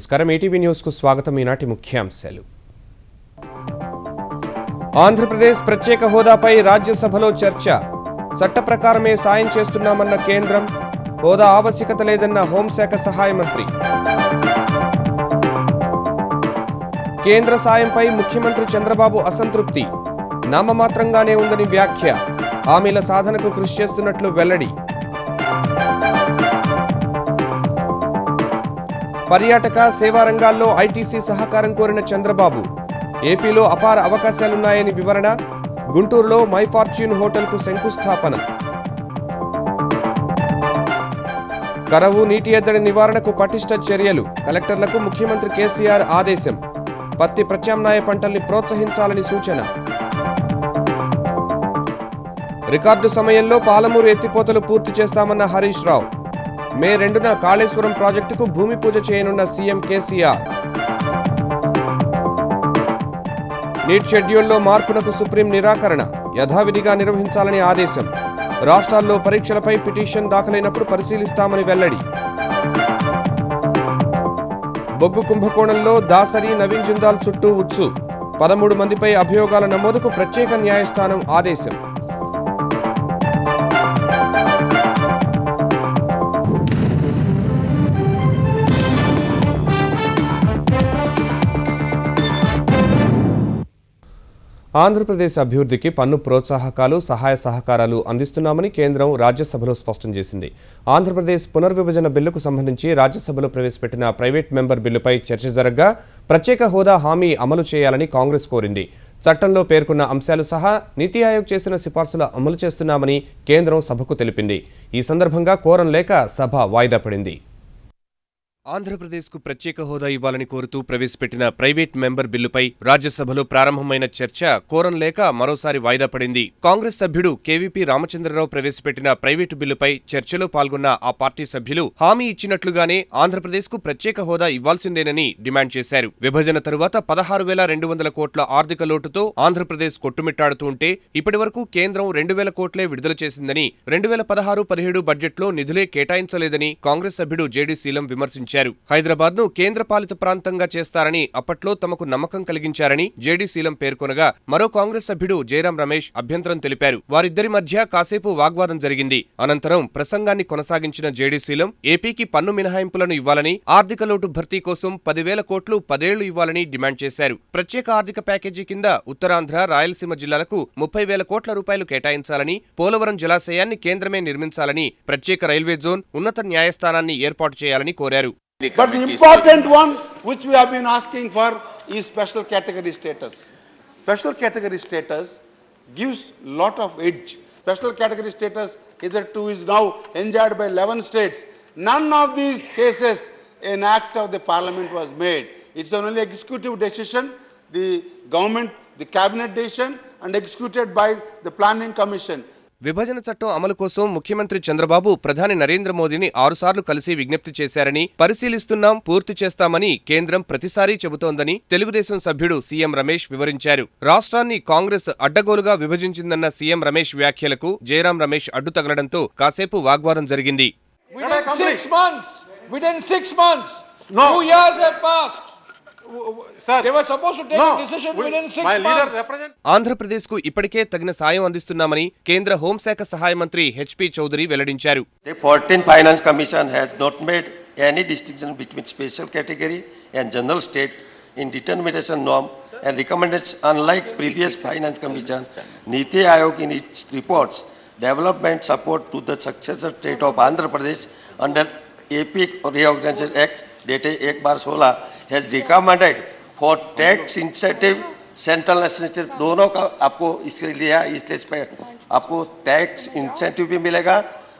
నమస్కారం ETV news కు స్వాగతం ఈనాటి ముఖ్యాంశాలు ఆంధ్రప్రదేశ్ ప్రత్యేక హోదాపై రాజ్యసభలో చర్చ చట్ట ప్రకారమే సాయం చేస్తున్నామన్న కేంద్రం హోదా ఆవశ్యకత లేదన్న హోంశాఖ సహాయ మంత్రి కేంద్ర సాయంపై ముఖ్యమంత్రి చంద్రబాబు అసంతృప్తి నామమాత్రంగానే ఉందని వ్యాఖ్య హామీల సాధనకు కృషి చేస్తున్నట్లు వెల్లడి పర్యాటక సేవా రంగాల్లో ఐటీసీ సహకారం కోరిన చంద్రబాబు ఏపీలో అపార అవకాశాలున్నాయని వివరణ గుంటూరులో మై ఫార్చ్యూన్ హోటల్కు శంకుస్థాపన కరవు నీటి ఎద్దడి నివారణకు పటిష్ట చర్యలు కలెక్టర్లకు ముఖ్యమంత్రి కేసీఆర్ ఆదేశం పత్తి ప్రత్యామ్నాయ పంటల్ని ప్రోత్సహించాలని సూచన రికార్డు సమయంలో పాలమూరు ఎత్తిపోతలు పూర్తి చేస్తామన్న హరీష్ రావు మే 2న కాళేశ్వరం ప్రాజెక్టుకు భూమి పూజ చేయనున్న సీఎం కేసీఆర్ నీట్ షెడ్యూల్లో మార్పునకు సుప్రీం నిరాకరణ యథావిధిగా నిర్వహించాలని ఆదేశం రాష్ట్రాల్లో పరీక్షలపై పిటిషన్ దాఖలైనప్పుడు పరిశీలిస్తామని వెల్లడి బొగ్గు కుంభకోణంలో దాసరి నవీన్ జిందాల్ చుట్టూ ఉచ్చు 13 మందిపై అభియోగాల నమోదుకు ప్రత్యేక న్యాయస్థానం ఆదేశం ఆంధ్రప్రదేశ్ అభివృద్ధికి పన్ను ప్రోత్సాహకాలు సహాయ సహకారాలు అందిస్తున్నామని కేంద్రం రాజ్యసభలో స్పష్టం చేసింది. ఆంధ్రప్రదేశ్ పునర్విభజన బిల్లుకు సంబంధించి రాజ్యసభలో ప్రవేశపెట్టిన ప్రైవేట్ మెంబర్ బిల్లుపై చర్చ జరగ్గా ప్రత్యేక హోదా హామీ అమలు చేయాలని కాంగ్రెస్ కోరింది. చట్టంలో పేర్కొన్న అంశాలు సహా నీతి ఆయోగ్ చేసిన సిఫార్సులు అమలు చేస్తున్నామని కేంద్రం సభకు తెలిపింది. ఈ సందర్భంగా కోరం లేక సభ వాయిదా పడింది. ఆంధ్రప్రదేశ్కు ప్రత్యేక హోదా ఇవ్వాలని కోరుతూ ప్రవేశపెట్టిన ప్రైవేట్ మెంబర్ బిల్లుపై రాజ్యసభలో ప్రారంభమైన చర్చ కోరం లేక మరోసారి వాయిదా పడింది. కాంగ్రెస్ సభ్యుడు కేవీపీ రామచంద్రరావు ప్రవేశపెట్టిన ప్రైవేటు బిల్లుపై చర్చలో పాల్గొన్న ఆ పార్టీ సభ్యులు హామీ ఇచ్చినట్లుగానే ఆంధ్రప్రదేశ్కు ప్రత్యేక హోదా ఇవ్వాల్సిందేనని డిమాండ్ చేశారు. విభజన తరువాత 16,200 కోట్ల ఆర్థిక లోటుతో ఆంధ్రప్రదేశ్ కొట్టుమిట్టాడుతూ ఉంటే ఇప్పటివరకు కేంద్రం 2,000 కోట్లే విడుదల చేసిందని 2016-17 బడ్జెట్లో నిధులే కేటాయించలేదని కాంగ్రెస్ సభ్యుడు జేడీ శీలం విమర్శించారు. హైదరాబాద్ ను కేంద్రపాలిత ప్రాంతంగా చేస్తారని అప్పట్లో తమకు నమ్మకం కలిగించారని జేడీ శీలం పేర్కొనగా మరో కాంగ్రెస్ సభ్యుడు జయరాం రమేష్ అభ్యంతరం తెలిపారు. వారిద్దరి మధ్య కాసేపు వాగ్వాదం జరిగింది. అనంతరం ప్రసంగాన్ని కొనసాగించిన జేడీ శీలం ఏపీకి పన్ను మినహాయింపులను ఇవ్వాలని ఆర్థిక లోటు భర్తీ కోసం 10,000 కోట్లు 10 ఏళ్లు ఇవ్వాలని డిమాండ్ చేశారు. ప్రత్యేక ఆర్థిక ప్యాకేజీ కింద ఉత్తరాంధ్ర రాయలసీమ జిల్లాలకు 30,000 కోట్ల రూపాయలు కేటాయించాలని పోలవరం జలాశయాన్ని కేంద్రమే నిర్మించాలని ప్రత్యేక రైల్వే జోన్ ఉన్నత న్యాయస్థానాన్ని ఏర్పాటు చేయాలని కోరారు. But the important one which we have been asking for is special category status. Special category status gives lot of edge. Special category status hitherto is now enjoyed by 11 states. None of these cases an act of the parliament was made. It's an only executive decision, the government, the cabinet decision and executed by the planning commission. విభజన చట్టం అమలు కోసం ముఖ్యమంత్రి చంద్రబాబు ప్రధాని నరేంద్ర మోదీని 6 సార్లు కలిసి విజ్ఞప్తి చేశారని పరిశీలిస్తున్నాం పూర్తి చేస్తామని కేంద్రం ప్రతిసారీ చెబుతోందని తెలుగుదేశం సభ్యుడు సీఎం రమేష్ వివరించారు. రాష్ట్రాన్ని కాంగ్రెస్ అడ్డగోలుగా విభజించిందన్న సీఎం రమేష్ వ్యాఖ్యలకు జయరాం రమేష్ అడ్డు తగలడంతో కాసేపు వాగ్వాదం జరిగింది. ఆంధ్రప్రదేశ్కు ఇప్పటికే తగిన సాయం అందిస్తున్నామని కేంద్ర హోంశాఖ సహాయ మంత్రి హెచ్పీ చౌదరి వెల్లడించారు. The 14th Finance Commission has not made any distinction between special category and general state in determination norm and recommendations. Unlike previous Finance Commission, Niti Aayog in its reports development support to the successor state of Andhra Pradesh under AP Reorganization Act dated 1/16 has recommended for tax incentive central national दोनों का आपको इसके लिए इस list पे आपको tax incentive भी मिलेगा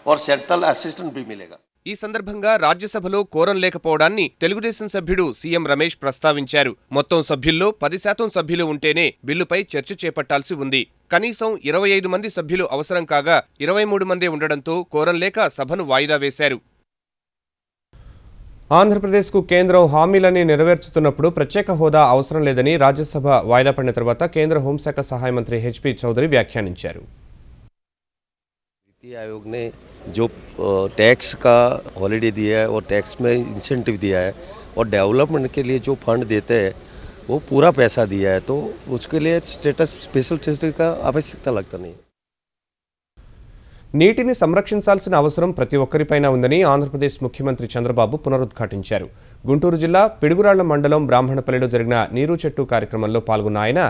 और सेंट्रल असिस्टेंट भी मिलेगा. ఈ సందర్భంగా రాజ్యసభలో కోరం లేకపోవడాన్ని తెలుగుదేశం సభ్యుడు సీఎం రమేష్ ప్రస్తావించారు. మొత్తం సభ్యుల్లో 10% సభ్యులు ఉంటేనే బిల్లుపై చర్చ చేపట్టాల్సి ఉంది. కనీసం 25 మంది సభ్యులు అవసరం కాగా 23 మందే ఉండడంతో కోరం లేక సభను వాయిదా వేశారు. ఆంధ్రప్రదేశ్కు కేంద్రం హామీలని నెరవేర్చుతున్నప్పుడు ప్రత్యేక హోదా అవసరం లేదని రాజ్యసభ వాయిదా పడిన తర్వాత కేంద్ర హోంశాఖ సహాయ మంత్రి హెచ్పీ చౌదరి వ్యాఖ్యానించారు. नीति आयोग ने जो टैक्स का हॉलीडे दिया है और टैक्स में इंसेंटिव दिया है और डेवलपमेंट के लिए जो फंड देते हैं वो पूरा पैसा दिया है, तो उसके लिए स्टेटस स्पेशल स्टेटस का आवश्यकता लगता नहीं। నీటిని సంరక్షించాల్సిన అవసరం ప్రతి ఒక్కరిపైన ఉందని ఆంధ్రప్రదేశ్ ముఖ్యమంత్రి చంద్రబాబు పునరుద్ఘాటించారు. గుంటూరు జిల్లా పిడుగురాళ్ల మండలం బ్రాహ్మణపల్లిలో జరిగిన నీరు చెట్టు కార్యక్రమంలో పాల్గొన్న ఆయన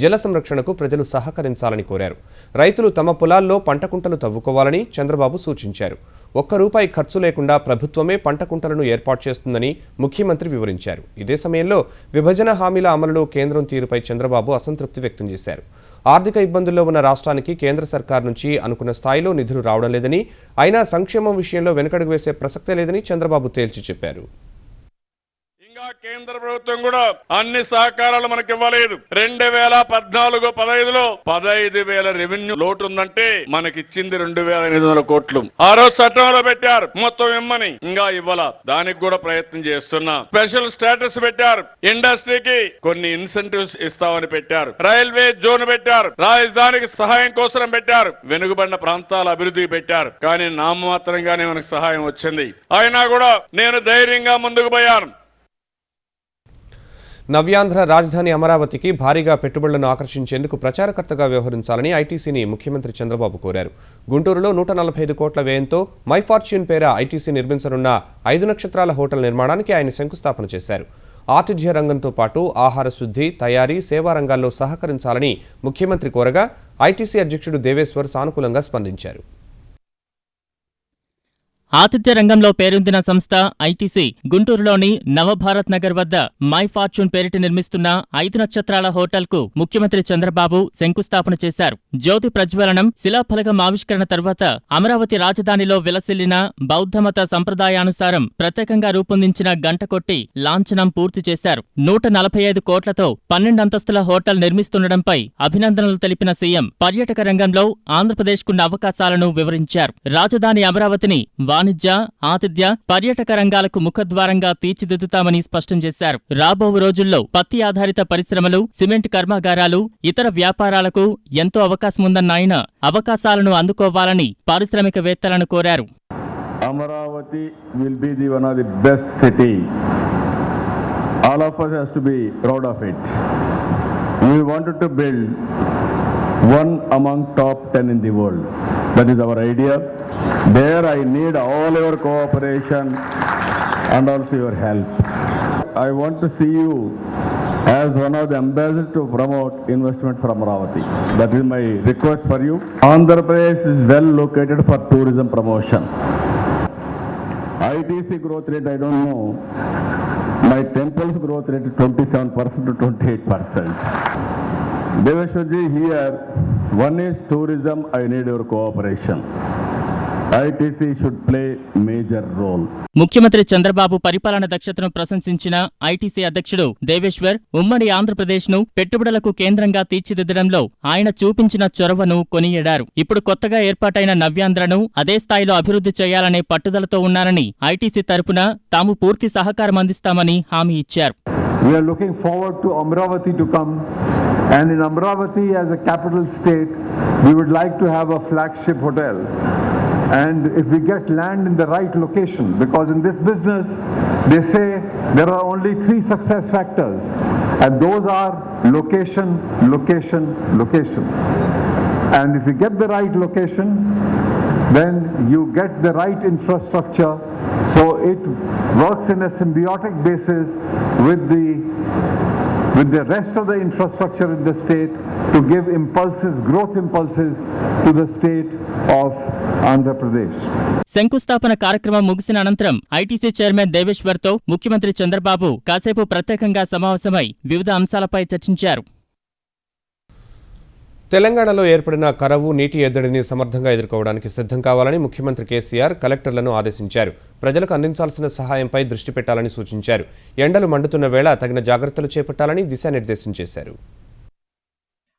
జల సంరక్షణకు ప్రజలు సహకరించాలని కోరారు. రైతులు తమ పొలాల్లో పంట కుంటలు తవ్వుకోవాలని చంద్రబాబు సూచించారు. ₹1 ఖర్చు లేకుండా ప్రభుత్వమే పంట కుంటలను ఏర్పాటు చేస్తుందని ముఖ్యమంత్రి వివరించారు. ఇదే సమయంలో విభజన హామీల అమలులో కేంద్రం తీరుపై చంద్రబాబు అసంతృప్తి వ్యక్తం చేశారు. ఆర్థిక ఇబ్బందుల్లో ఉన్న రాష్ట్రానికి కేంద్ర సర్కార్ నుంచి అనుకున్న స్థాయిలో నిధులు రావడం లేదని, అయినా సంక్షేమం విషయంలో వెనకడుగు వేసే ప్రసక్తే లేదని చంద్రబాబు తేల్చి చెప్పారు. కేంద్ర ప్రభుత్వం కూడా అన్ని సహకారాలు మనకి ఇవ్వలేదు. 2014-15లో 15,000 రెవెన్యూ లోటు ఉందంటే మనకిచ్చింది 2,500 కోట్లు. ఆ రోజు చట్టంలో పెట్టారు మొత్తం ఇమ్మని, ఇంకా ఇవ్వాల. దానికి కూడా ప్రయత్నం చేస్తున్నా. స్పెషల్ స్టేటస్ పెట్టారు. ఇండస్ట్రీకి కొన్ని ఇన్సెంటివ్స్ ఇస్తామని పెట్టారు. రైల్వే జోన్ పెట్టారు. రాజధానికి సహాయం కోసం పెట్టారు. వెనుకబడిన ప్రాంతాల అభివృద్ధికి పెట్టారు. కానీ నామమాత్రంగానే మనకు సహాయం వచ్చింది. అయినా కూడా నేను ధైర్యంగా ముందుకు పోయాను. నవ్యాంధ్ర రాజధాని అమరావతికి భారీగా పెట్టుబడులను ఆకర్షించేందుకు ప్రచారకర్తగా వ్యవహరించాలని ఐటీసీని ముఖ్యమంత్రి చంద్రబాబు కోరారు. గుంటూరులో 145 కోట్ల వ్యయంతో మై ఫార్చ్యూన్ పేర ఐటీసీ నిర్మించనున్న 5 నక్షత్రాల హోటల్ నిర్మాణానికి ఆయన శంకుస్థాపన చేశారు. ఆతిథ్య రంగంతో పాటు ఆహార శుద్ధి, తయారీ, సేవా రంగాల్లో సహకరించాలని ముఖ్యమంత్రి కోరగా ఐటీసీ అధ్యక్షుడు దేవేశ్వర్ సానుకూలంగా స్పందించారు. ఆతిథ్య రంగంలో పేరొందిన సంస్థ ఐటీసీ గుంటూరులోని నవభారత్ నగర్ వద్ద మై ఫార్చ్యూన్ పేరిట నిర్మిస్తున్న 5 నక్షత్రాల హోటల్కు ముఖ్యమంత్రి చంద్రబాబు శంకుస్థాపన చేశారు. జ్యోతి ప్రజ్వలనం, శిలాఫలకం ఆవిష్కరణ తర్వాత అమరావతి రాజధానిలో విలసిల్లిన బౌద్ధమత సంప్రదాయానుసారం ప్రత్యేకంగా రూపొందించిన గంట కొట్టి లాంఛనం పూర్తి చేశారు. 145 కోట్లతో 12 అంతస్తుల హోటల్ నిర్మిస్తుండటంపై అభినందనలు తెలిపిన సీఎం పర్యాటక రంగంలో ఆంధ్రప్రదేశ్కున్న అవకాశాలను వివరించారు. రాజధాని అమరావతిని వాణిజ్య, ఆతిథ్య, పర్యాటక రంగాలకు ముఖద్వారంగా తీర్చిదిద్దుతామని స్పష్టం చేశారు. రాబో రోజుల్లో పత్తి ఆధారిత పరిశ్రమలు, సిమెంట్ కర్మాగారాలు, ఇతర వ్యాపారాలకు ఎంతో అవకాశముందన్న ఆయన అవకాశాలను అందుకోవాలని పారిశ్రామికవేత్తలను కోరారు. Amaravati will be one of the best city. All of us has to be proud of it. We wanted to build one among top 10 in the world. That is our idea. There I need all your cooperation and also your help. I want to see you as one of the ambassadors to promote investment from Amaravati. That is my request for you. Andhra Pradesh is well located for tourism promotion. ITC growth rate, I don't know. My temple's growth rate is 27% to 28%. Deveshwarji, here, one is tourism, I need your cooperation. ITC should play major role. ముఖ్యమంత్రి చంద్రబాబు పరిపాలన దక్షతను ప్రశంసించిన ITC అధ్యక్షుడు దేవేశ్వర్ ఉమ్మడి ఆంధ్రప్రదేశ్ను పెట్టుబడులకు కేంద్రంగా తీర్చిదిద్దడంలో ఆయన చూపించిన చొరవను కొనియాడారు. ఇప్పుడు కొత్తగా ఏర్పాటైన నవ్యాంధ్రను అదే స్థాయిలో అభివృద్ధి చేయాలనే పట్టుదలతో ఉన్నారని ఐటీసీ తరపున తాము పూర్తి సహకారం అందిస్తామని హామీ ఇచ్చారు. We are looking forward to Amaravati to come, and in Amaravati as a capital state, we would like to have a flagship hotel. And if we get land in the right location, because in this business, they say there are only 3 success factors, and those are location, location, location. And if you get the right location, then you get the right infrastructure, so it works in a symbiotic basis with the rest of the infrastructure in the state to give impulses, growth impulses to the state of Andhra Pradesh. శంకుస్థాపన కార్యక్రమం ముగిసిన అనంతరం ITC chairman దేవేశ్వర్తో ముఖ్యమంత్రి చంద్రబాబు కాసేపు ప్రత్యేకంగా సమావేశమై వివిధ అంశాలపై చర్చించారు. తెలంగాణలో ఏర్పడిన కరవు, నీటి ఎద్దడిని సమర్థంగా ఎదుర్కోవడానికి సిద్ధం కావాలని ముఖ్యమంత్రి కేసీఆర్ కలెక్టర్లను ఆదేశించారు. ప్రజలకు అందించాల్సిన సహాయంపై దృష్టి పెట్టాలని సూచించారు. ఎండలు మండుతున్న వేళ తగిన జాగ్రత్తలు చేపట్టాలని దిశానిర్దేశం చేశారు.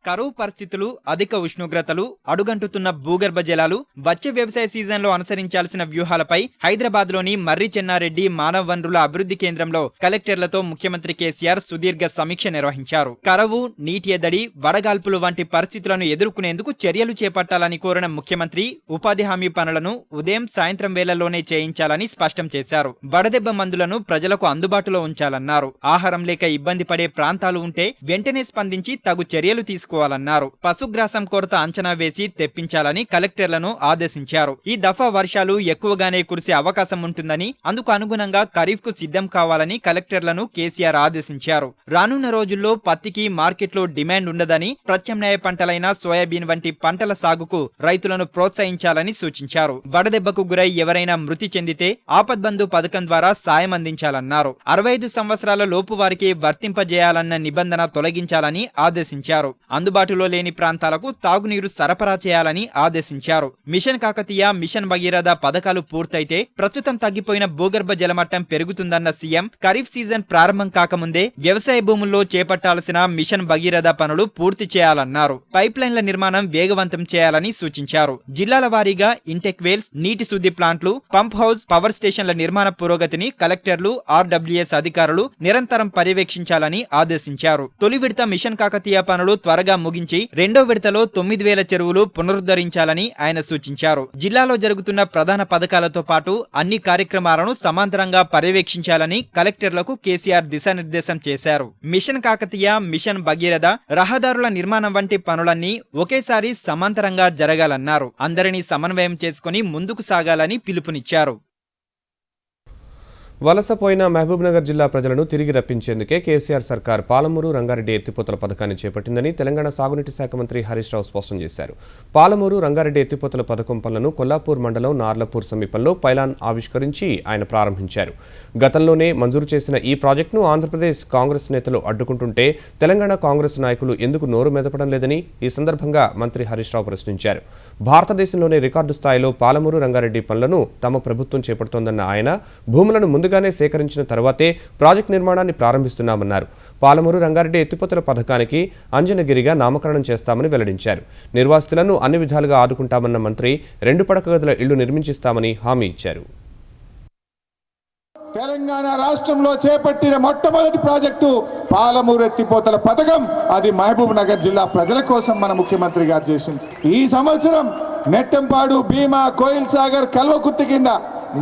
కరువు పరిస్థితులు, అధిక ఉష్ణోగ్రతలు, అడుగంటుతున్న భూగర్భ జలాలు, వచ్చే వ్యవసాయ సీజన్లో అనుసరించాల్సిన వ్యూహాలపై హైదరాబాద్లోని మర్రి చెన్నారెడ్డి మానవ వనరుల అభివృద్ధి కేంద్రంలో కలెక్టర్లతో ముఖ్యమంత్రి కేసీఆర్ సుదీర్ఘ సమీక్ష నిర్వహించారు. కరువు, నీటి ఎద్దడి, వడగాల్పులు వంటి పరిస్థితులను ఎదుర్కొనేందుకు చర్యలు చేపట్టాలని కోరిన ముఖ్యమంత్రి ఉపాధి హామీ పనులను ఉదయం, సాయంత్రం వేళల్లోనే చేయించాలని స్పష్టం చేశారు. వడదెబ్బ మందులను ప్రజలకు అందుబాటులో ఉంచాలన్నారు. ఆహారం లేక ఇబ్బంది పడే ప్రాంతాలు ఉంటే వెంటనే స్పందించి తగు చర్యలు తీసుకోవాలన్నారు. పశుగ్రాసం కొరత అంచనా వేసి తెప్పించాలని కలెక్టర్లను ఆదేశించారు. ఈ దఫా వర్షాలు ఎక్కువగానే కురిసే అవకాశం ఉంటుందని, అందుకు అనుగుణంగా ఖరీఫ్ కు సిద్ధం కావాలని కలెక్టర్లను కేసీఆర్ ఆదేశించారు. రానున్న రోజుల్లో పత్తికి మార్కెట్లో డిమాండ్ ఉండదని, ప్రత్యామ్నాయ పంటలైన సోయాబీన్ వంటి పంటల సాగుకు రైతులను ప్రోత్సహించాలని సూచించారు. వడదెబ్బకు గురై ఎవరైనా మృతి చెందితే ఆపద్బంధు పథకం ద్వారా సాయం అందించాలన్నారు. 65 సంవత్సరాల లోపు వారికి వర్తింపజేయాలన్న నిబంధన తొలగించాలని ఆదేశించారు. అందుబాటులో లేని ప్రాంతాలకు తాగునీరు సరఫరా చేయాలని ఆదేశించారు. మిషన్ కాకతీయ, మిషన్ భగీరథ పథకాలు పూర్తయితే ప్రస్తుతం తగ్గిపోయిన భూగర్భ జలమట్టం పెరుగుతుందన్న సీఎం ఖరీఫ్ సీజన్ ప్రారంభం కాకముందే వ్యవసాయ భూముల్లో చేపట్టాల్సిన మిషన్ భగీరథ పనులు పూర్తి చేయాలన్నారు. పైప్ లైన్ల నిర్మాణం వేగవంతం చేయాలని సూచించారు. జిల్లాల వారీగా ఇంటెక్ వేల్స్, నీటి శుద్ధి ప్లాంట్లు, పంప్ హౌస్, పవర్ స్టేషన్ల నిర్మాణ పురోగతిని కలెక్టర్లు, ఆర్డబ్ల్యూఎస్ అధికారులు నిరంతరం పర్యవేక్షించాలని ఆదేశించారు. తొలి విడత మిషన్ కాకతీయ పనులు త్వరగా ముగించి రెండో విడతలో 9,000 చెరువులు పునరుద్ధరించాలని ఆయన సూచించారు. జిల్లాలో జరుగుతున్న ప్రధాన పథకాలతో పాటు అన్ని కార్యక్రమాలను సమాంతరంగా పర్యవేక్షించాలని కలెక్టర్లకు కేసీఆర్ దిశానిర్దేశం చేశారు. మిషన్ కాకతీయ, మిషన్ భగీరథ, రహదారుల నిర్మాణం వంటి పనులన్నీ ఒకేసారి సమాంతరంగా జరగాలన్నారు. అందరినీ సమన్వయం చేసుకుని ముందుకు సాగాలని పిలుపునిచ్చారు. వలసపోయిన మహబూబ్నగర్ జిల్లా ప్రజలను తిరిగి రప్పించేందుకే కేసీఆర్ సర్కార్ పాలమూరు రంగారెడ్డి ఎత్తిపోతల పథకాన్ని చేపట్టిందని తెలంగాణ సాగునీటి శాఖ మంత్రి హరీష్ రావు స్పష్టం చేశారు. పాలమూరు రంగారెడ్డి ఎత్తిపోతల పథకం పనులను కొల్లాపూర్ మండలం నార్లపూర్ సమీపంలో పైలాన్ ఆవిష్కరించి ఆయన ప్రారంభించారు. గతంలోనే మంజూరు చేసిన ఈ ప్రాజెక్టును ఆంధ్రప్రదేశ్ కాంగ్రెస్ నేతలు అడ్డుకుంటుంటే తెలంగాణ కాంగ్రెస్ నాయకులు ఎందుకు నోరు మెదపడం లేదని ఈ సందర్భంగా మంత్రి హరీష్ రావు ప్రశ్నించారు. భారతదేశంలోనే రికార్డు స్థాయిలో పాలమూరు రంగారెడ్డి పనులను తమ ప్రభుత్వం చేపడుతోందన్న ఆయన భూములను ముందుగానే సేకరించిన తర్వాతే ప్రాజెక్టు నిర్మాణాన్ని ప్రారంభిస్తున్నామన్నారు. పాలమూరు రంగారెడ్డి ఎత్తిపోతల పథకానికి అంజనగిరిగా నామకరణం చేస్తామని వెల్లడించారు. నిర్వాసితులను అన్ని విధాలుగా ఆదుకుంటామన్న మంత్రి 2 పడక గదుల ఇళ్లు నిర్మించిస్తామని హామీ ఇచ్చారు. తెలంగాణ రాష్ట్రంలో చేపట్టిన మొట్టమొదటి ప్రాజెక్టు పాలమూరు ఎత్తిపోతల పథకం. అది మహబూబ్ నగర్ జిల్లా ప్రజల కోసం మన ముఖ్యమంత్రి గారు చేసింది. ఈ సంవత్సరం నెట్టంపాడు, భీమా, కోయిల్ సాగర్, కల్వకుర్తి కింద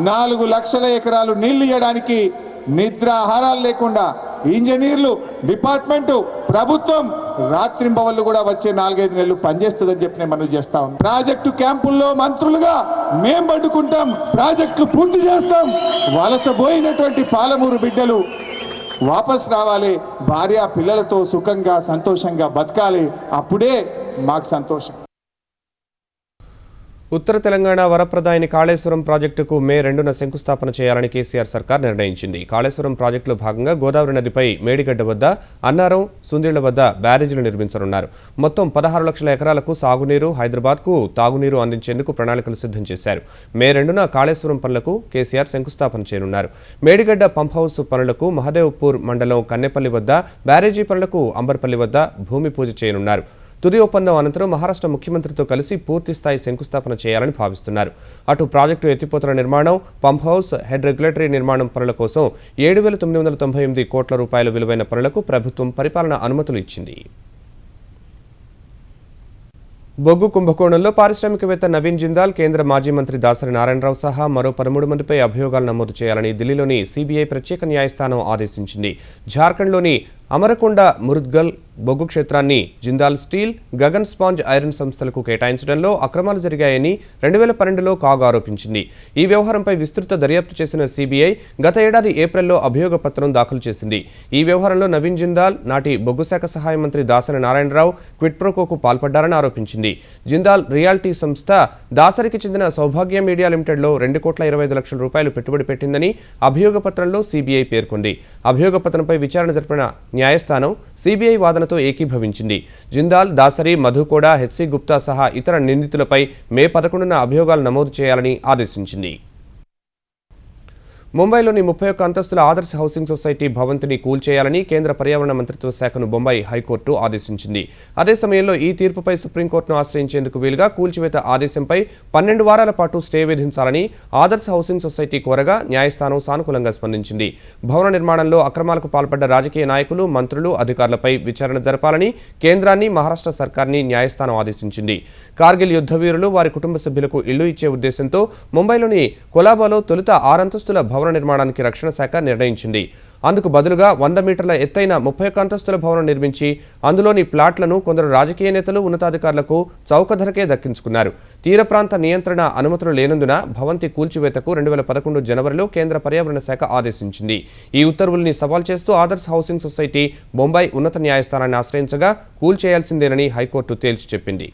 4 లక్షల ఎకరాలు నీళ్లు ఇవ్వడానికి నిద్రాహారాలు లేకుండా ఇంజనీర్లు, డిపార్ట్మెంటు, ప్రభుత్వం రాత్రింబవళ్ళు కూడా వచ్చే 4-5 నెలలు పనిచేస్తుందని చెప్పి నేను మనవి చేస్తా ఉన్నాను. ప్రాజెక్టు క్యాంపుల్లో మంత్రులుగా మేం పట్టుకుంటాం, ప్రాజెక్టులు పూర్తి చేస్తాం. వలసపోయినటువంటి పాలమూరు బిడ్డలు వాపస్ రావాలి, భార్య పిల్లలతో సుఖంగా సంతోషంగా బతకాలి. అప్పుడే మాకు సంతోషం. ఉత్తర తెలంగాణ వరప్రదాయిని కాళేశ్వరం ప్రాజెక్టుకు మే 2న శంకుస్థాపన చేయాలని కేసీఆర్ సర్కార్ నిర్ణయించింది. కాళేశ్వరం ప్రాజెక్టులో భాగంగా గోదావరి నదిపై మేడిగడ్డ వద్ద, అన్నారం, సుందిళ్ల వద్ద బ్యారేజీలు నిర్మించనున్నారు. మొత్తం 16 లక్షల ఎకరాలకు సాగునీరు, హైదరాబాద్కు తాగునీరు అందించేందుకు ప్రణాళికలు సిద్ధం చేశారు. మే 2న కాళేశ్వరం పనులకు కేసీఆర్ శంకుస్థాపన చేయనున్నారు. మేడిగడ్డ పంప్ హౌస్ పనులకు మహదేవ్పూర్ మండలం కన్నెపల్లి వద్ద, బ్యారేజీ పనులకు అంబర్పల్లి వద్ద భూమి పూజ చేయనున్నారు. తుది ఒప్పందం అనంతరం మహారాష్ట్ర ముఖ్యమంత్రితో కలిసి పూర్తిస్థాయి శంకుస్థాపన చేయాలని భావిస్తున్నారు. అటు ప్రాజెక్టు ఎత్తిపోతల నిర్మాణం, పంప్ హౌస్, హెడ్ రెగ్యులేటరీ నిర్మాణం పనుల కోసం 7,998 కోట్ల రూపాయల విలువైన పనులకు ప్రభుత్వం పరిపాలన అనుమతులు ఇచ్చింది. బొగ్గు కుంభకోణంలో పారిశ్రామికవేత్త నవీన్ జిందాల్, కేంద్ర మాజీ మంత్రి దాసరి నారాయణరావు సహా మరో 13 మందిపై అభియోగాలు నమోదు చేయాలని ఢిల్లీలోని సీబీఐ ప్రత్యేక న్యాయస్థానం ఆదేశించింది. జార్ఖండ్లోని అమరకొండ మురుద్గల్ బొగ్గు క్షేత్రాన్ని Jindal steel, Gagan sponge iron సంస్థలకు కేటాయించడంలో అక్రమాలు జరిగాయని 2012లో కాగ్ ఆరోపించింది. ఈ వ్యవహారంపై విస్తృత దర్యాప్తు చేసిన సీబీఐ గత ఏడాది ఏప్రిల్లో అభియోగ పత్రం దాఖలు చేసింది. ఈ వ్యవహారంలో నవీన్ జిందాల్, నాటి బొగ్గు శాఖ సహాయ మంత్రి దాసరి నారాయణరావు క్విట్ ప్రోకోకు పాల్పడ్డారని ఆరోపించింది. జిందాల్ రియాల్టీ సంస్థ దాసరికి చెందిన సౌభాగ్య మీడియా లిమిటెడ్లో 2,25 లక్షల రూపాయలు పెట్టుబడి పెట్టిందని అభియోగ పత్రంలో సీబీఐ పేర్కొంది. అభియోగ పత్రంపై విచారణ జరిపిన న్యాయస్థానం సీబీఐ వాదనతో ఏకీభవించింది. జిందాల్, దాసరి, మధు కూడా, హెచ్సి గుప్తా సహా ఇతర నిందితులపై మే 11న అభియోగాలు నమోదు చేయాలని ఆదేశించింది. ముంబైలోని 31 అంతస్తుల ఆదర్శ్ హౌసింగ్ సొసైటీ భవంతిని కూల్చేయాలని కేంద్ర పర్యావరణ మంత్రిత్వ శాఖను బొంబాయి హైకోర్టు ఆదేశించింది. అదే సమయంలో ఈ తీర్పుపై సుప్రీంకోర్టును ఆశ్రయించేందుకు వీలుగా కూల్చివేత ఆదేశంపై 12 వారాల పాటు స్టే విధించాలని ఆదర్శ్ హౌసింగ్ సొసైటీ కోరగా న్యాయస్థానం సానుకూలంగా స్పందించింది. భవన నిర్మాణంలో అక్రమాలకు పాల్పడ్డ రాజకీయ నాయకులు, మంత్రులు, అధికారులపై విచారణ జరపాలని కేంద్రాన్ని, మహారాష్ట్ర సర్కార్ని న్యాయస్థానం ఆదేశించింది. కార్గిల్ యుద్ధ వీరులు, వారి కుటుంబ సభ్యులకు ఇళ్లు ఇచ్చే ఉద్దేశంతో ముంబైలోని కొలాబాలో తొలుత 6 అంతస్తుల భవన నిర్మాణానికి రక్షణ శాఖ నిర్ణయించింది. అందుకు బదులుగా 100 మీటర్ల ఎత్తైన 31 అంతస్తుల భవనం నిర్మించి అందులోని ప్లాట్లను కొందరు రాజకీయ నేతలు, ఉన్నతాధికారులకు చౌక ధరకే దక్కించుకున్నారు. తీర ప్రాంత నియంత్రణ అనుమతులు లేనందున భవంతి కూల్చివేతకు 2011 జనవరిలో కేంద్ర పర్యావరణ శాఖ ఆదేశించింది. ఈ ఉత్తర్వుల్ని సవాల్ చేస్తూ ఆదర్శ్ హౌసింగ్ సొసైటీ బొంబాయి ఉన్నత న్యాయస్థానాన్ని ఆశ్రయించగా కూల్చేయాల్సిందేనని హైకోర్టు తేల్చి చెప్పింది.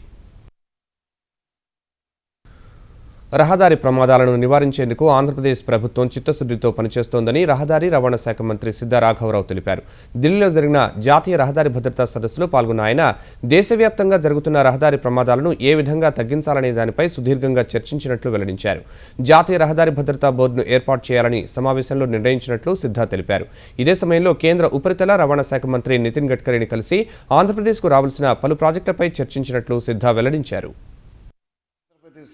రహదారి ప్రమాదాలను నివారించేందుకు ఆంధ్రప్రదేశ్ ప్రభుత్వం చిత్తశుద్ధితో పనిచేస్తోందని రహదారి రవాణా శాఖ మంత్రి సిద్ధా రాఘవరావు తెలిపారు. ఢిల్లీలో జరిగిన జాతీయ రహదారి భద్రతా సదస్సులో పాల్గొన్న ఆయన దేశవ్యాప్తంగా జరుగుతున్న రహదారి ప్రమాదాలను ఏ విధంగా తగ్గించాలనే దానిపై సుదీర్ఘంగా చర్చించినట్లు వెల్లడించారు. జాతీయ రహదారి భద్రతా బోర్డును ఏర్పాటు చేయాలని సమావేశంలో నిర్ణయించినట్లు సిద్ధా తెలిపారు. ఇదే సమయంలో కేంద్ర ఉపరితల రవాణా శాఖ మంత్రి నితిన్ గడ్కరీని కలిసి ఆంధ్రప్రదేశ్కు రావాల్సిన పలు ప్రాజెక్టులపై చర్చించినట్లు సిద్ధా వెల్లడించారు.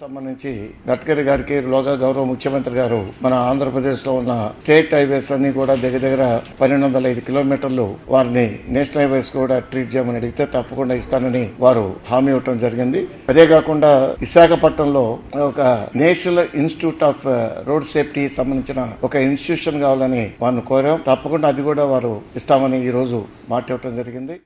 సంబంధించి గడ్కరీ గారికి లోగా గౌరవ ముఖ్యమంత్రి గారు మన ఆంధ్రప్రదేశ్ లో ఉన్న స్టేట్ హైవేస్ అన్ని కూడా దగ్గర 1205 కిలోమీటర్లు వారిని నేషనల్ హైవేస్ కూడా ట్రీట్ చేయమని అడిగితే తప్పకుండా ఇస్తానని వారు హామీ ఇవ్వడం జరిగింది. అదే కాకుండా విశాఖపట్నంలో ఒక national institute of road safety సంబంధించిన ఒక ఇన్స్టిట్యూషన్ కావాలని వారిని కోరాం. తప్పకుండా అది కూడా వారు ఇస్తామని ఈ రోజు మాట ఇవ్వడం జరిగింది.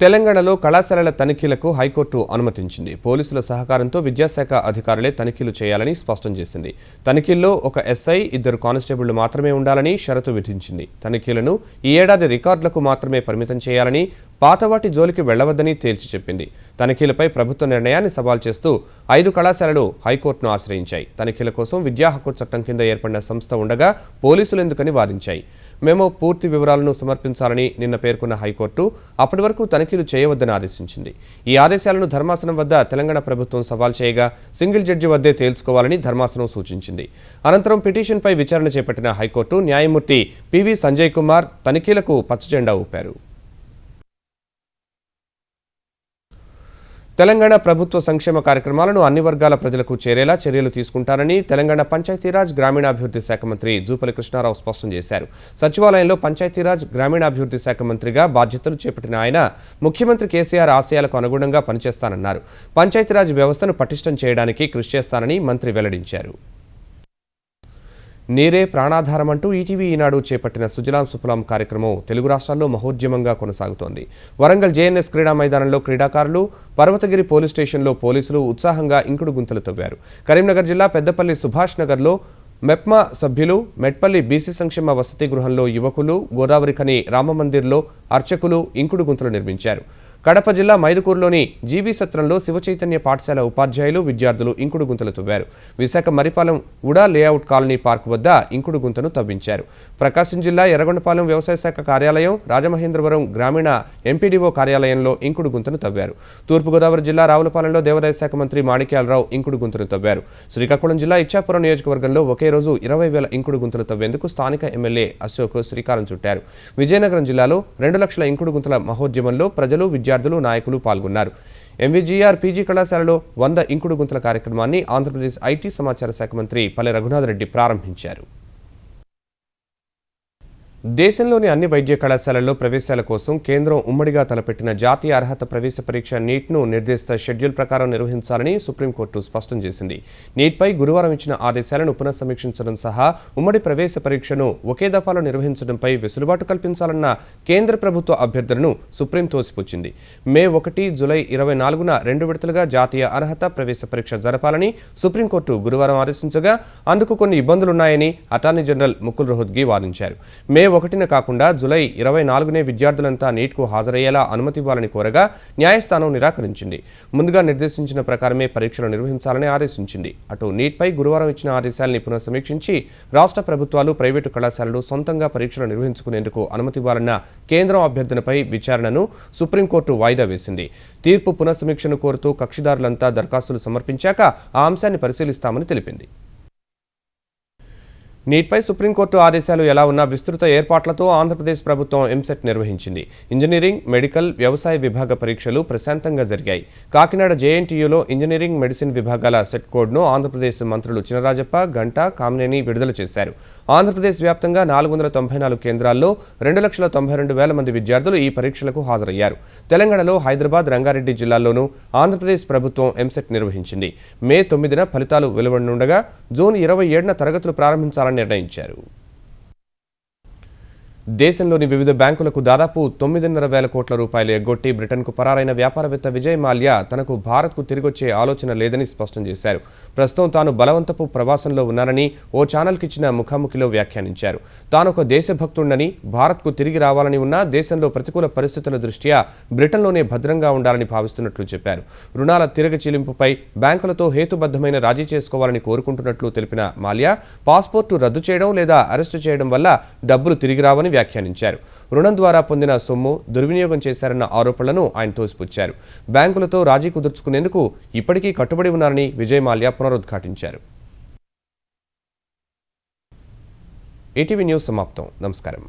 తెలంగాణలో కళాశాలల తనిఖీలకు హైకోర్టు అనుమతించింది. పోలీసుల సహకారంతో విద్యాశాఖ అధికారులే తనిఖీలు చేయాలని స్పష్టం చేసింది. తనిఖీల్లో ఒక ఎస్ఐ, 2 కానిస్టేబుళ్లు మాత్రమే ఉండాలని షరతు విధించింది. తనిఖీలను ఈ ఏడాది రికార్డులకు మాత్రమే పరిమితం చేయాలని, పాతవాటి జోలికి వెళ్లవద్దని తేల్చి చెప్పింది. తనిఖీలపై ప్రభుత్వ నిర్ణయాన్ని సవాల్ చేస్తూ 5 కళాశాలలు హైకోర్టును ఆశ్రయించాయి. తనిఖీల కోసం విద్యా హక్కు చట్టం కింద ఏర్పడిన సంస్థ ఉండగా పోలీసులు ఎందుకని వాదించాయి. మేము పూర్తి వివరాలను సమర్పించాలని నిన్న పేర్కొన్న హైకోర్టు అప్పటి వరకు తనిఖీలు చేయవద్దని ఆదేశించింది. ఈ ఆదేశాలను ధర్మాసనం వద్ద తెలంగాణ ప్రభుత్వం సవాల్ చేయగా సింగిల్ జడ్జి వద్దే తేల్చుకోవాలని ధర్మాసనం సూచించింది. అనంతరం పిటిషన్పై విచారణ చేపట్టిన హైకోర్టు న్యాయమూర్తి పివి సంజయ్ కుమార్ తనిఖీలకు పచ్చజెండా ఊపారు. తెలంగాణ ప్రభుత్వ సంక్షేమ కార్యక్రమాలను అన్ని వర్గాల ప్రజలకు చేరేలా చర్యలు తీసుకుంటారని తెలంగాణ పంచాయతీరాజ్ గ్రామీణాభివృద్ధి శాఖ మంత్రి జూపల్లి కృష్ణారావు స్పష్టం చేశారు. సచివాలయంలో పంచాయతీరాజ్ గ్రామీణాభివృద్ధి శాఖ మంత్రిగా బాధ్యతలు చేపట్టిన ఆయన ముఖ్యమంత్రి కేసీఆర్ ఆశయాలకు అనుగుణంగా పనిచేస్తానన్నారు. పంచాయతీరాజ్ వ్యవస్థను పటిష్టం చేయడానికి కృషి చేస్తానని మంత్రి వెల్లడించారు. నీరే ప్రాణాధారమంటూ ఈటీవీ ఈనాడు చేపట్టిన సుజలాం సుఫలాం కార్యక్రమం తెలుగు రాష్ట్రాల్లో మహోద్యమంగా కొనసాగుతోంది. వరంగల్ జేఎన్ఎస్ క్రీడా మైదానంలో క్రీడాకారులు, పర్వతగిరి పోలీస్ స్టేషన్లో పోలీసులు ఉత్సాహంగా ఇంకుడు గుంతలు తవ్వారు. కరీంనగర్ జిల్లా పెద్దపల్లి సుభాష్ నగర్లో మెప్మా సభ్యులు, మెట్పల్లి బీసీ సంక్షేమ వసతి గృహంలో యువకులు, గోదావరిఖని రామమందిర్లో అర్చకులు ఇంకుడు గుంతలు నిర్మించారు. కడప జిల్లా మైదుకూరులోని జీబీ సత్రంలో శివచైతన్య పాఠశాల ఉపాధ్యాయులు, విద్యార్థులు ఇంకుడు గుంతలు తవ్వారు. విశాఖ మరిపాలెం ఉడా లేఅవుట్ కాలనీ పార్క్ వద్ద ఇంకుడు గుంతను తవ్వించారు. ప్రకాశం జిల్లా ఎర్రగొండపాలెం వ్యవసాయ శాఖ కార్యాలయం, రాజమహేంద్రవరం గ్రామీణ ఎంపీడీఓ కార్యాలయంలో ఇంకుడు గుంతను తవ్వారు. తూర్పుగోదావరి జిల్లా రావులపాలెంలో దేవాదాయ శాఖ మంత్రి మాణిక్యాలరావు ఇంకుడు గుంతను తవ్వారు. శ్రీకాకుళం జిల్లా ఇచ్చాపురం నియోజకవర్గంలో ఒకే రోజు 20,000 ఇంకుడు గుంతలు తవ్వేందుకు స్థానిక ఎమ్మెల్యే అశోక్ శ్రీకారం చుట్టారు. విజయనగరం జిల్లాలో 2 లక్షల ఇంకుడు గుంతల మహోద్యమంలో ప్రజలు, విద్యార్థులు, నాయకులు పాల్గొన్నారు. ఎంవిజిఆర్ పీజీ కళాశాలలో 100 ఇంకుడు గుంతల కార్యక్రమాన్ని ఆంధ్రప్రదేశ్ ఐటీ సమాచార శాఖ మంత్రి పల్లె రఘునాథ్ రెడ్డి ప్రారంభించారు. దేశంలోని అన్ని వైద్య కళాశాలల్లో ప్రవేశాల కోసం కేంద్రం ఉమ్మడిగా తలపెట్టిన జాతీయ అర్హత ప్రవేశ పరీక్ష నీట్ను నిర్దేశిత షెడ్యూల్ ప్రకారం నిర్వహించాలని సుప్రీంకోర్టు స్పష్టం చేసింది. నీట్పై గురువారం ఇచ్చిన ఆదేశాలను పునఃసమీక్షించడం సహా ఉమ్మడి ప్రవేశ పరీక్షను ఒకే దఫాలో నిర్వహించడంపై వెసులుబాటు కల్పించాలన్న కేంద్ర ప్రభుత్వ అభ్యర్థనను సుప్రీం తోసిపుచ్చింది. మే 1, జూలై 24న 2 విడతలుగా జాతీయ అర్హత ప్రవేశ పరీక్ష జరపాలని సుప్రీంకోర్టు గురువారం ఆదేశించగా అందుకు కొన్ని ఇబ్బందులున్నాయని అటార్నీ జనరల్ ముకుల్ రోహత్గి వాదించారు. మే 1న కాకుండా జూలై 24నే విద్యార్థులంతా నీట్కు హాజరయ్యేలా అనుమతి ఇవ్వాలని కోరగా న్యాయస్థానం నిరాకరించింది. ముందుగా నిర్దేశించిన ప్రకారమే పరీక్షలు నిర్వహించాలని ఆదేశించింది. అటు నీట్పై గురువారం ఇచ్చిన ఆదేశాలని పునఃసమీక్షించి రాష్ట్ర ప్రభుత్వాలు, ప్రైవేటు కళాశాలలు సొంతంగా పరీక్షలు నిర్వహించుకునేందుకు అనుమతి ఇవ్వాలన్న కేంద్రం అభ్యర్థనపై విచారణను సుప్రీంకోర్టు వాయిదా వేసింది. తీర్పు పునఃసమీక్షను కోరుతూ కక్షిదారులంతా దరఖాస్తులు సమర్పించాక ఆ అంశాన్ని పరిశీలిస్తామని తెలిపింది. నీట్పై సుప్రీంకోర్టు ఆదేశాలు ఎలా ఉన్నా విస్తృత ఏర్పాట్లతో ఆంధ్రప్రదేశ్ ప్రభుత్వం ఎంసెట్ నిర్వహించింది. ఇంజనీరింగ్, మెడికల్, వ్యవసాయ విభాగ పరీక్షలు ప్రశాంతంగా జరిగాయి. కాకినాడ జేఎన్టీయూలో ఇంజనీరింగ్, మెడిసిన్ విభాగాల సెట్ కోడ్ను ఆంధ్రప్రదేశ్ మంత్రులు చినరాజప్ప, గంటా, కామినేని విడుదల చేశారు. ఆంధ్రప్రదేశ్ వ్యాప్తంగా 494 కేంద్రాల్లో 2,92,000 మంది విద్యార్థులు ఈ పరీక్షలకు హాజరయ్యారు. తెలంగాణలో హైదరాబాద్, రంగారెడ్డి జిల్లాల్లోనూ ఆంధ్రప్రదేశ్ ప్రభుత్వం ఎంసెట్ నిర్వహించింది. మే 9న ఫలితాలు వెలువడనుండగా జూన్ 27న తరగతులు ప్రారంభించాలని నిర్ణయించారు. దేశంలోని వివిధ బ్యాంకులకు దాదాపు 9,500 కోట్ల రూపాయలు ఎగ్గొట్టి బ్రిటన్కు పరారైన వ్యాపారవేత్త విజయ్ మాల్యా తనకు భారత్కు తిరిగొచ్చే ఆలోచన లేదని స్పష్టం చేశారు. ప్రస్తుతం తాను బలవంతపు ప్రవాసంలో ఉన్నానని ఓ ఛానల్కి ఇచ్చిన ముఖాముఖిలో వ్యాఖ్యానించారు. తానొక దేశభక్తుడని, భారత్కు తిరిగి రావాలని ఉన్నా దేశంలో ప్రతికూల పరిస్థితుల దృష్ట్యా బ్రిటన్లోనే భద్రంగా ఉండాలని భావిస్తున్నట్లు చెప్పారు. రుణాల తిరిగి చెల్లింపుపై బ్యాంకులతో హేతుబద్ధమైన రాజీ చేసుకోవాలని కోరుకుంటున్నట్లు తెలిపిన మాల్యా పాస్పోర్టు రద్దు చేయడం లేదా అరెస్టు చేయడం వల్ల డబ్బులు తిరిగి రావని వ్యాఖ్యానించారు. రుణం ద్వారా పొందిన సొమ్ము దుర్వినియోగం చేశారన్న ఆరోపణలను ఆయన తోసిపుచ్చారు. బ్యాంకులతో రాజీ కుదుర్చుకునేందుకు ఇప్పటికీ కట్టుబడి ఉన్నారని విజయ్ మాల్యా పునరుద్ఘాటించారు. ఈటీవీ న్యూస్ సమాప్తం. నమస్కారం.